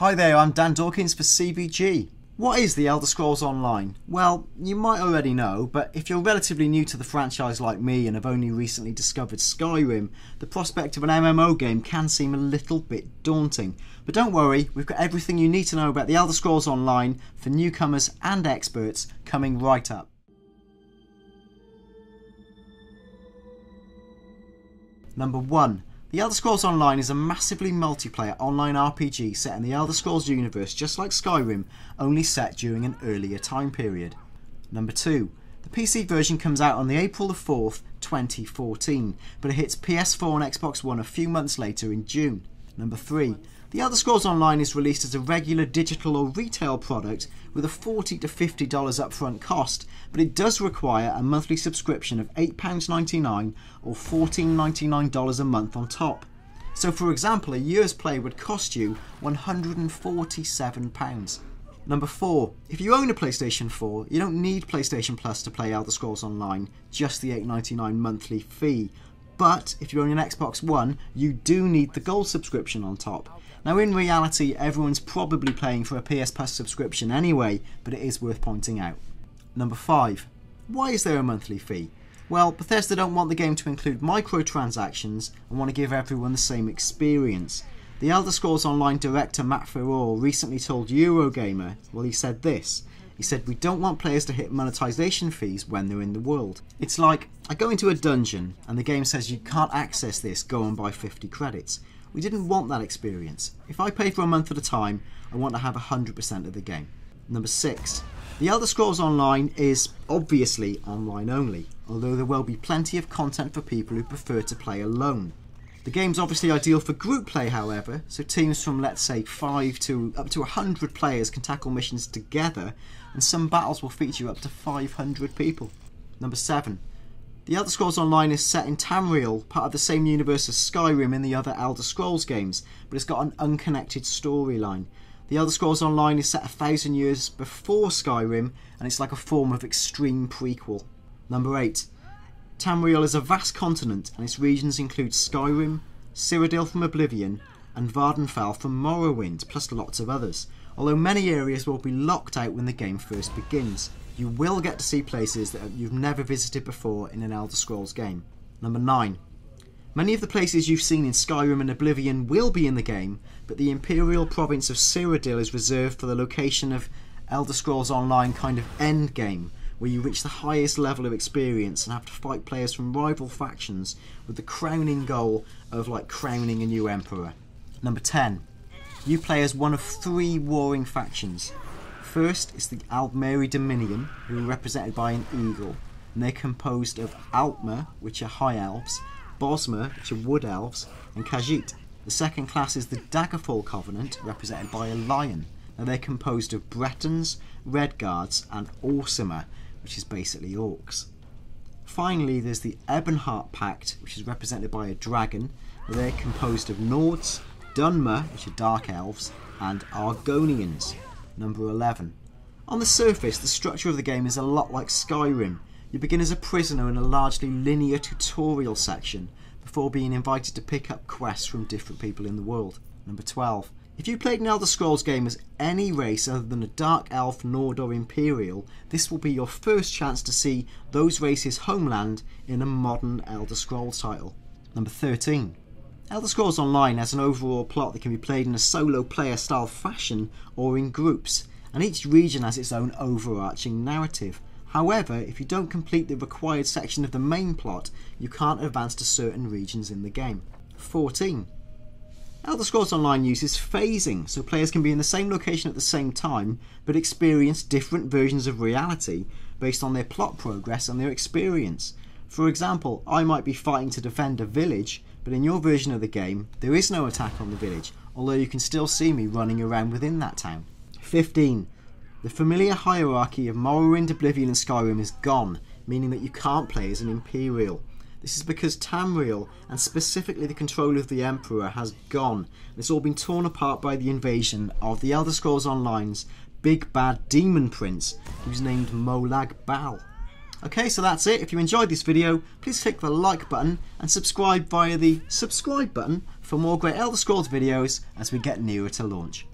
Hi there, I'm Dan Dawkins for CBG. What is the Elder Scrolls Online? Well, you might already know, but if you're relatively new to the franchise like me and have only recently discovered Skyrim, the prospect of an MMO game can seem a little bit daunting. But don't worry, we've got everything you need to know about the Elder Scrolls Online for newcomers and experts coming right up. Number 1. The Elder Scrolls Online is a massively multiplayer online RPG set in the Elder Scrolls universe just like Skyrim, only set during an earlier time period. Number 2. The PC version comes out on the April the 4th, 2014, but it hits PS4 and Xbox One a few months later in June. Number 3. The Elder Scrolls Online is released as a regular digital or retail product with a $40 to $50 upfront cost, but it does require a monthly subscription of £8.99 or $14.99 a month on top. So for example, a year's play would cost you £147. Number 4. If you own a PlayStation 4, you don't need PlayStation Plus to play Elder Scrolls Online, just the $8.99 monthly fee. But if you own an Xbox One, you do need the Gold subscription on top. Now in reality, everyone's probably paying for a PS Plus subscription anyway, but it is worth pointing out. Number 5. Why is there a monthly fee? Well, Bethesda don't want the game to include microtransactions and want to give everyone the same experience. The Elder Scrolls Online director Matt Ferror recently told Eurogamer, well, he said this. He said, "We don't want players to hit monetization fees when they're in the world. It's like, I go into a dungeon and the game says you can't access this, go and buy 50 credits. We didn't want that experience. If I pay for a month at a time, I want to have 100% of the game." Number 6. The Elder Scrolls Online is obviously online only, although there will be plenty of content for people who prefer to play alone. The game's obviously ideal for group play, however, so teams from let's say 5 to up to 100 players can tackle missions together, and some battles will feature up to 500 people. Number 7. The Elder Scrolls Online is set in Tamriel, part of the same universe as Skyrim in the other Elder Scrolls games, but it's got an unconnected storyline. The Elder Scrolls Online is set 1,000 years before Skyrim, and it's like a form of extreme prequel. Number 8. Tamriel is a vast continent, and its regions include Skyrim, Cyrodiil from Oblivion, and Vvardenfell from Morrowind, plus lots of others. Although many areas will be locked out when the game first begins, you will get to see places that you've never visited before in an Elder Scrolls game. Number 9. Many of the places you've seen in Skyrim and Oblivion will be in the game, but the Imperial province of Cyrodiil is reserved for the location of Elder Scrolls Online kind of endgame, where you reach the highest level of experience and have to fight players from rival factions with the crowning goal of like crowning a new emperor. Number 10. You play as one of 3 warring factions. First is the Aldmeri Dominion, who are represented by an eagle, and they're composed of Altmer, which are high elves, Bosmer, which are wood elves, and Khajiit. The second class is the Daggerfall Covenant, represented by a lion. Now they're composed of Bretons, Redguards, and Orsimer, which is basically orcs. Finally, there's the Ebon Pact, which is represented by a dragon. They're composed of Nords, Dunmer, which are dark elves, and Argonians. Number 11. On the surface, the structure of the game is a lot like Skyrim. You begin as a prisoner in a largely linear tutorial section before being invited to pick up quests from different people in the world. Number 12. If you played an Elder Scrolls game as any race other than a Dark Elf, Nord or Imperial, this will be your first chance to see those races' homeland in a modern Elder Scrolls title. Number 13. Elder Scrolls Online has an overall plot that can be played in a solo player style fashion or in groups, and each region has its own overarching narrative. However, if you don't complete the required section of the main plot, you can't advance to certain regions in the game. 14. Elder Scrolls Online uses phasing, so players can be in the same location at the same time, but experience different versions of reality based on their plot progress and their experience. For example, I might be fighting to defend a village, but in your version of the game, there is no attack on the village, although you can still see me running around within that town. 15. The familiar hierarchy of Morrowind, Oblivion and Skyrim is gone, meaning that you can't play as an Imperial. This is because Tamriel, and specifically the control of the Emperor, has gone. It's all been torn apart by the invasion of the Elder Scrolls Online's big bad demon prince, who's named Molag Bal. Okay, so that's it. If you enjoyed this video, please click the like button and subscribe via the subscribe button for more great Elder Scrolls videos as we get nearer to launch.